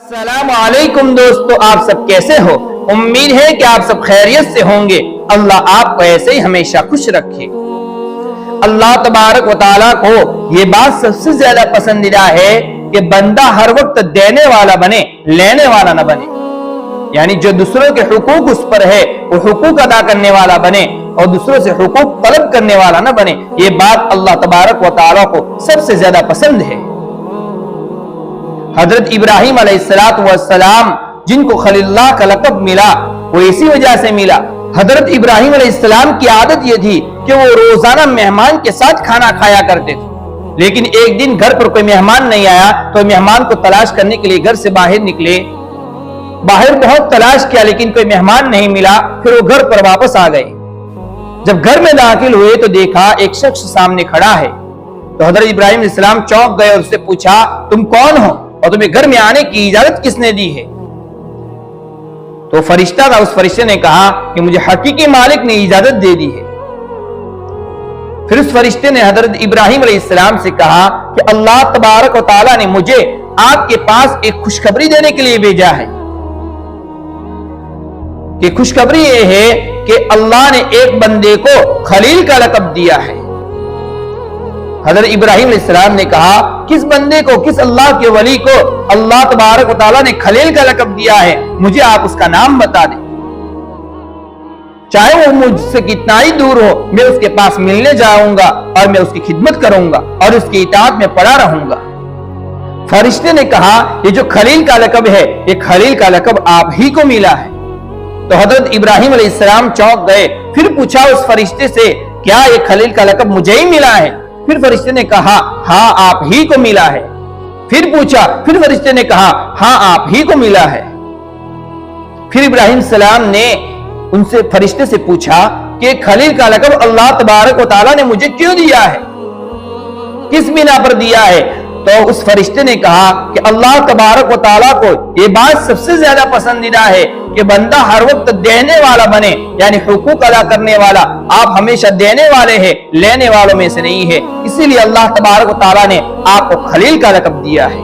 अस्सलाम वालेकुम दोस्तों, आप सब कैसे हो? उम्मीद है कि आप सब खैरियत से होंगे। अल्लाह आपको ऐसे ही हमेशा खुश रखे। अल्लाह तबारक व तआला को ये बात सबसे ज्यादा पसंदीदा है कि बंदा हर वक्त देने वाला बने, लेने वाला न बने। यानी जो दूसरों के हुकूक उस पर है वो हुकूक अदा करने वाला बने और दूसरों से हुकूक तलब करने वाला न बने। ये बात अल्लाह तबारक व तआला को सबसे ज्यादा पसंद है। हजरत इब्राहिम अलैहिस्सलाम जिनको खलीलुल्लाह का लक़ब मिला वो इसी वजह से मिला। हजरत इब्राहिम अलैहिस्सलाम की आदत ये थी कि वो रोजाना मेहमान के साथ खाना खाया करते थे। लेकिन एक दिन घर पर कोई मेहमान नहीं आया तो मेहमान को तलाश करने के लिए घर से बाहर निकले। बाहर बहुत तलाश किया लेकिन कोई मेहमान नहीं मिला। फिर वो घर पर वापस आ गए। जब घर में दाखिल हुए तो देखा एक शख्स सामने खड़ा है। तो हजरत इब्राहिम अलैहिस्सलाम चौंक गए और उससे पूछा, तुम कौन हो और तुम्हें घर में आने की इजाजत किसने दी है? तो फरिश्ता था, उस फरिश्ते ने कहा कि मुझे हकीकी मालिक ने इजाजत दे दी है। फिर उस फरिश्ते ने हजरत इब्राहिम अलैहिस्सलाम से कहा कि अल्लाह तबारक व तआला ने मुझे आपके पास एक खुशखबरी देने के लिए भेजा है। कि खुशखबरी ये है कि अल्लाह ने एक बंदे को खलील का लक़ब दिया है। हजरत इब्राहिम अलैहिस्सलाम ने कहा, किस बंदे को, किस अल्लाह के वली को अल्लाह तबारक व तआला ने खलील का लक़ब दिया है? मुझे आप उसका नाम बता दें। चाहे वो मुझसे कितना ही दूर हो, मैं उसके पास मिलने जाऊंगा और मैं उसकी खिदमत करूंगा और उसकी इताअत में पड़ा रहूंगा। फरिश्ते ने कहा, ये जो खलील का लक़ब है, ये खलील का लक़ब आप ही को मिला है। तो हजरत इब्राहिम अलैहिस्सलाम चौंक गए। फिर पूछा उस फरिश्ते से, क्या ये खलील का लक़ब मुझे ही मिला है? फिर फरिश्ते ने कहा, हाँ आप ही को मिला है। फिर पूछा, फिर फरिश्ते ने कहा, हाँ आप ही को मिला है। फिर इब्राहिम सलाम ने उनसे, फरिश्ते से पूछा कि खलील का लक़ब अल्लाह तबारक व तआला ने मुझे क्यों दिया है, किस बिना पर दिया है? तो उस फरिश्ते ने कहा कि अल्लाह तबारक व तआला को ये बात सबसे ज्यादा पसंदीदा है कि बंदा हर वक्त देने वाला बने, यानी हुकूक अदा करने वाला। आप हमेशा देने वाले हैं, लेने वालों में से नहीं है। इसीलिए अल्लाह तबारक व तआला ने आपको खलील का लक़ब दिया है।